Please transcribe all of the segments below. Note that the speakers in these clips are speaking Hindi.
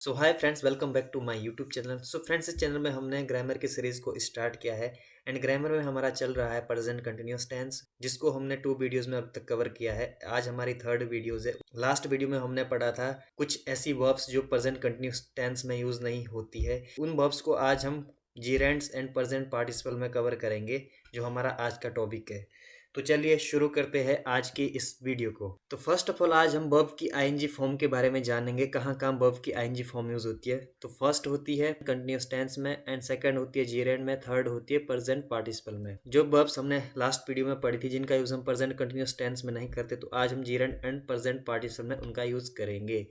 So hi friends, welcome back to my YouTube channel. So friends, इस चैनल में हमने ग्रामर की सीरीज़ को स्टार्ट किया है एंड ग्रामर में हमारा चल रहा है प्रेजेंट कंटिन्यूअस टेंस, जिसको हमने 2 वीडियोस में अब तक कवर किया है। आज हमारी थर्ड वीडियोस है। लास्ट वीडियो में हमने पढ़ा था कुछ ऐसी वर्ब्स जो प्रेजेंट कंटिन्यूअस टेंस में यूज़ नहीं होती है। उन वर्ब्स को आज हम जीरेंड्स एंड प्रेजेंट पार्टिसिपल में कवर करेंगे, जो हमारा आज का टॉपिक है। तो चलिए शुरू करते हैं आज की इस वीडियो को। तो फर्स्ट ऑफ ऑल आज हम वर्ब की आईएनजी फॉर्म के बारे में जानेंगे, कहाँ कहाँ वर्ब की आईएनजी फॉर्म यूज होती है। तो फर्स्ट होती है कंटिन्यूअस टेंस में एंड सेकंड होती है जीरेंड में, थर्ड होती है प्रेजेंट पार्टिसिपल में। जो वर्ब्स हमने लास्ट वीडियो में पढ़ी थी जिनका यूज हम प्रेजेंट कंटिन्यूअस टेंस में नहीं करते, तो आज हम जीरेंड एंड प्रेजेंट पार्टिसिपल में उनका यूज करेंगे।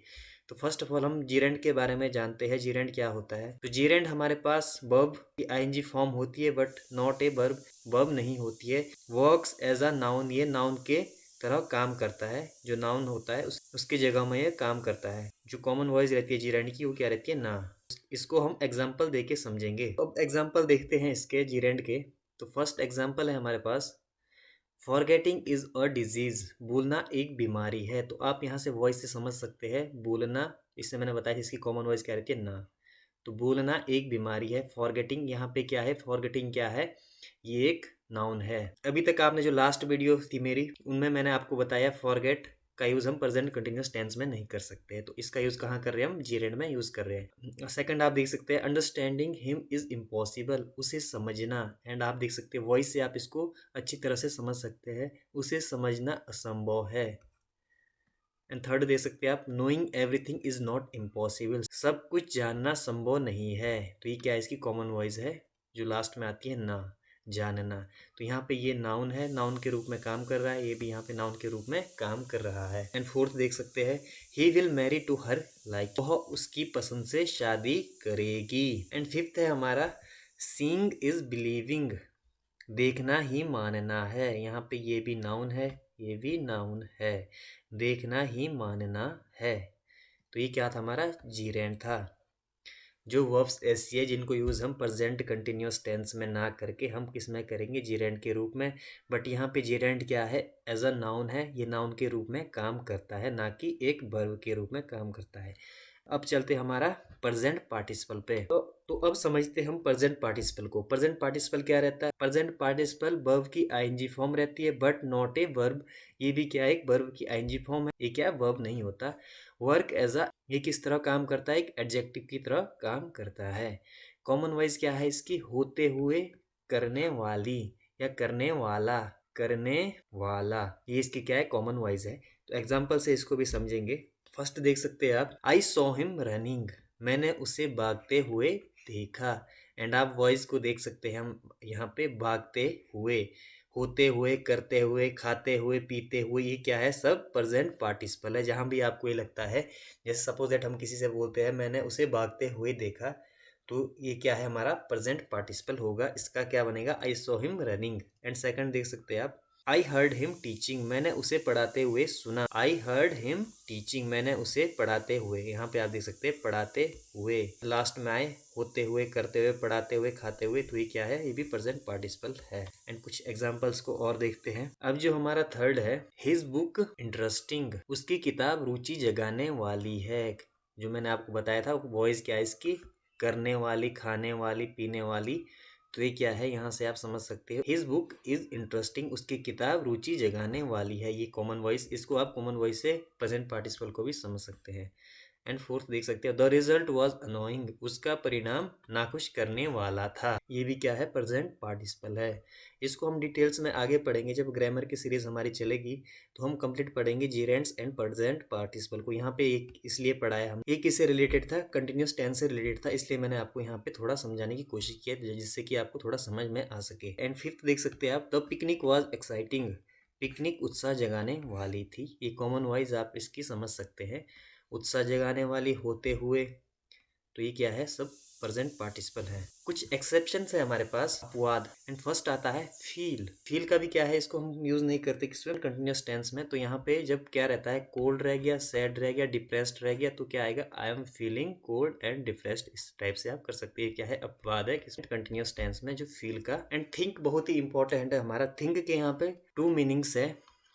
तो फर्स्ट ऑफ ऑल हम जीरेंड के बारे में जानते हैं। जीरेंड क्या होता है? तो जीरेंड हमारे पास वर्ब की आईएनजी फॉर्म होती है but not a verb, verb नहीं होती है। वर्क्स एज अ नाउन, ये नाउन के तरह काम करता है। जो नाउन होता है उसकी जगह में ये काम करता है। जो कॉमन वॉइस रहती है जीरेंड की, वो क्या रहती है? ना। इसको हम एग्जाम्पल दे के समझेंगे। अब एग्जाम्पल देखते हैं इसके जीरेंड के। तो फर्स्ट एग्जाम्पल है हमारे पास, फॉरगेटिंग इज अ डिजीज, भूलना एक बीमारी है। तो आप यहाँ से वॉइस से समझ सकते हैं भूलना, इससे मैंने बताया इसकी कॉमन वॉइस क्या रहती है? ना। तो भूलना एक बीमारी है। फॉरगेटिंग यहाँ पे क्या है? फॉरगेटिंग क्या है? ये एक नाउन है। अभी तक आपने जो लास्ट वीडियो थी मेरी, उनमें मैंने आपको बताया फॉरगेट का यूज हम प्रेजेंट कंटिन्यूअस टेंस में नहीं कर सकते। तो इसका यूज कहाँ कर रहे हैं? हम जीरेंड में यूज कर रहे हैं। सेकंड आप देख सकते हैं, अंडरस्टैंडिंग हिम इज इम्पॉसिबल, उसे समझना। एंड आप देख सकते हैं वॉइस से आप इसको अच्छी तरह से समझ सकते हैं, उसे समझना असंभव है। एंड थर्ड दे सकते हैं आप, knowing everything is not impossible, सब कुछ जानना संभव नहीं है। तो ये क्या है? इसकी कॉमन वॉइस है जो लास्ट में आती है ना, जानना। तो यहाँ पे ये नाउन है, नाउन के रूप में काम कर रहा है। ये भी यहाँ पे नाउन के रूप में काम कर रहा है। एंड फोर्थ देख सकते हैं, he will marry to her like, वह उसकी पसंद से शादी करेगी। एंड फिफ्थ है हमारा, सीइंग इज बिलीविंग, देखना ही मानना है। यहाँ पे ये भी नाउन है, ये भी नाउन है। देखना ही मानना है। तो ये क्या था? हमारा जीरेंड था। जो वर्ब्स ऐसी है जिनको यूज़ हम प्रेजेंट कंटिन्यूअस टेंस में ना करके हम किस में करेंगे? जीरेंड के रूप में। बट यहाँ पे जीरेंड क्या है? एज अ नाउन है, ये नाउन के रूप में काम करता है, ना कि एक वर्ब के रूप में काम करता है। अब चलते हमारा प्रेजेंट पार्टिसिपल पे। तो अब समझते हैं हम प्रेजेंट पार्टिसिपल को। प्रेजेंट पार्टिसिपल क्या रहता है? प्रेजेंट पार्टिसिपल वर्ब की आईएनजी फॉर्म रहती है बट नॉट ए वर्ब। ये भी क्या है? एक वर्ब की आईएनजी फॉर्म है। ये क्या? वर्ब नहीं होता। वर्क एज अ, ये किस तरह काम करता है? एक एडजेक्टिव की तरह काम करता है। कॉमन वाइज क्या है इसकी? होते हुए, करने वाली या करने वाला, करने वाला, ये इसकी क्या है? कॉमन वाइज है। तो एग्जाम्पल से इसको भी समझेंगे। फर्स्ट देख सकते हैं आप, आई सॉ हिम रनिंग, मैंने उसे भागते हुए देखा। एंड आप वॉइस को देख सकते हैं, हम यहाँ पे भागते हुए, होते हुए, करते हुए, खाते हुए, पीते हुए, ये क्या है? सब प्रेजेंट पार्टिसिपल है। जहाँ भी आपको ये लगता है, जैसे सपोज दैट हम किसी से बोलते हैं मैंने उसे भागते हुए देखा, तो ये क्या है? हमारा प्रेजेंट पार्टिसिपल होगा। इसका क्या बनेगा? I saw him running. And second देख सकते हैं आप, आई हर्ड हिम टीचिंग, मैंने उसे पढ़ाते हुए सुना। आई हर्ड हिम टीचिंग, मैंने उसे पढ़ाते हुए, यहाँ पे आप देख सकते हैं पढ़ाते हुए, लास्ट में आए, होते हुए, करते हुए, पढ़ाते हुए, खाते हुए, तो ये क्या है? ये भी प्रेजेंट पार्टिसिपल है। एंड कुछ एग्जांपल्स को और देखते हैं। अब जो हमारा थर्ड है, हिज बुक इंटरेस्टिंग, उसकी किताब रुचि जगाने वाली है। जो मैंने आपको बताया था, वॉइस क्या है इसकी? करने वाली, खाने वाली, पीने वाली। तो ये क्या है? यहाँ से आप समझ सकते हो, हिज बुक इज इंटरेस्टिंग, उसकी किताब रुचि जगाने वाली है। ये कॉमन वॉइस, इसको आप कॉमन वॉइस से प्रेजेंट पार्टिसिपल को भी समझ सकते हैं। एंड फोर्थ देख सकते हो, द रिजल्ट वॉज अनोइंग, उसका परिणाम नाखुश करने वाला था। ये भी क्या है? प्रेजेंट पार्टिसिपल है। इसको हम डिटेल्स में आगे पढ़ेंगे जब ग्रामर की सीरीज हमारी चलेगी, तो हम कंप्लीट पढ़ेंगे जीरेंड्स एंड प्रेजेंट पार्टिसिपल को। यहाँ पे एक इसलिए पढ़ाया हम, ये किससे रिलेटेड था? कंटिन्यूअस टेंस से रिलेटेड था, इसलिए मैंने आपको यहाँ पे थोड़ा समझाने की कोशिश की है जिससे कि आपको थोड़ा समझ में आ सके। एंड फिफ्थ देख सकते हैं आप, the picnic was exciting, picnic उत्साह जगाने वाली थी। ये कॉमन वाइज आप इसकी समझ सकते हैं। उत्साह जगाने वाली, होते हुए, तो ये क्या है? सब प्रेजेंट पार्टिसिपल है। कुछ एक्सेप्शन है हमारे पास, अपवाद। एंड फर्स्ट आता है फील। फील का भी क्या है? इसको हम यूज नहीं करते किसमें? कंटिन्यूअस टेंस में। तो यहाँ पे जब क्या रहता है? कोल्ड रह गया, सैड रह गया, डिप्रेस्ड रह गया, तो क्या आएगा? I am feeling cold and depressed. इस टाइप से आप कर सकते हैं। क्या है? अपवाद है किसमें? कंटिन्यूअस टेंस में, जो फील का। एंड थिंक बहुत ही इंपॉर्टेंट है हमारा। थिंक के यहाँ पे 2 मीनिंग्स है।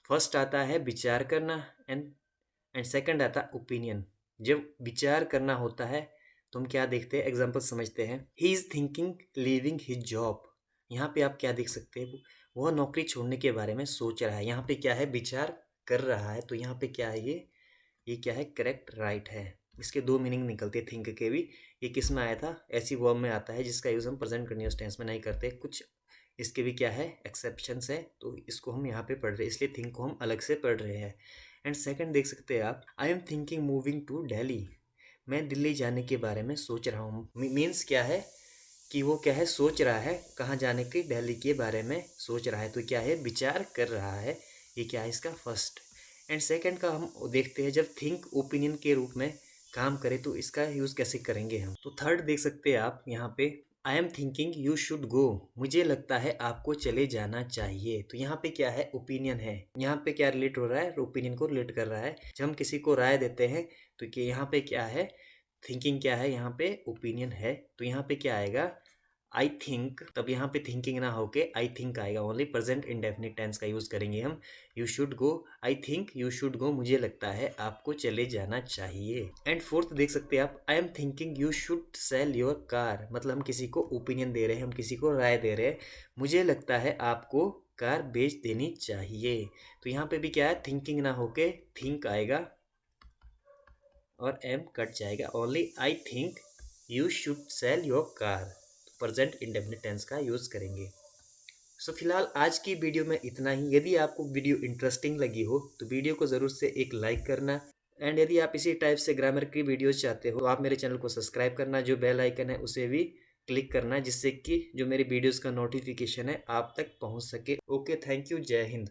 फर्स्ट आता है विचार करना, एंड सेकंड आता है ओपिनियन। जब विचार करना होता है तो हम क्या देखते हैं, एग्जाम्पल समझते हैं। He is thinking leaving his job. यहाँ पे आप क्या देख सकते हैं, वह नौकरी छोड़ने के बारे में सोच रहा है। यहाँ पे क्या है, विचार कर रहा है, तो यहाँ पे क्या है, ये क्या है, करेक्ट राइट है। इसके दो मीनिंग निकलते हैं थिंक के भी। ये किस में आया था, ऐसी वर्ब में आता है जिसका यूज़ हम प्रेजेंट कंटिन्यूअस टेंस में नहीं करते। कुछ इसके भी क्या है, एक्सेप्शंस है, तो इसको हम यहाँ पे पढ़ रहे हैं, इसलिए थिंक को हम अलग से पढ़ रहे हैं। एंड सेकंड देख सकते हैं आप, I am thinking moving to Delhi. मैं दिल्ली जाने के बारे में सोच रहा हूँ। मीन्स क्या है कि वो क्या है, सोच रहा है कहाँ जाने की, दिल्ली के बारे में सोच रहा है, तो क्या है, विचार कर रहा है। ये क्या है, इसका फर्स्ट। एंड सेकंड का हम देखते हैं, जब थिंक ओपिनियन के रूप में काम करे तो इसका यूज़ कैसे करेंगे हम। तो थर्ड देख सकते हैं आप यहाँ पे, आई am thinking you should go. मुझे लगता है आपको चले जाना चाहिए। तो यहाँ पे क्या है, ओपिनियन है। यहाँ पे क्या रिलेट हो रहा है, ओपिनियन को रिलेट कर रहा है। जब हम किसी को राय देते हैं तो कि यहाँ पे क्या है, थिंकिंग क्या है, यहाँ पे ओपिनियन है, तो यहाँ पे क्या आएगा, आई थिंक। तब यहाँ पे थिंकिंग ना होके आई थिंक आएगा, ओनली प्रेजेंट इंडेफिनिट टेंस का यूज करेंगे हम। You should go, I think you should go, मुझे लगता है आपको चले जाना चाहिए। एंड फोर्थ देख सकते हैं आप, I am thinking you should sell your car. मतलब हम किसी को ओपिनियन दे रहे हैं, हम किसी को राय दे रहे हैं, मुझे लगता है आपको कार बेच देनी चाहिए। तो यहाँ पे भी क्या है, थिंकिंग ना होके थिंक आएगा और एम कट जाएगा, only I think you should sell your car. Present indefinite tense का यूज़ करेंगे। सो फिलहाल आज की वीडियो में इतना ही। यदि आपको वीडियो इंटरेस्टिंग लगी हो तो वीडियो को ज़रूर से एक लाइक करना। एंड यदि आप इसी टाइप से ग्रामर की वीडियोस चाहते हो तो आप मेरे चैनल को सब्सक्राइब करना, जो बेल आइकन है उसे भी क्लिक करना, जिससे कि जो मेरी वीडियोस का नोटिफिकेशन है आप तक पहुंच सके। ओके, थैंक यू, जय हिंद।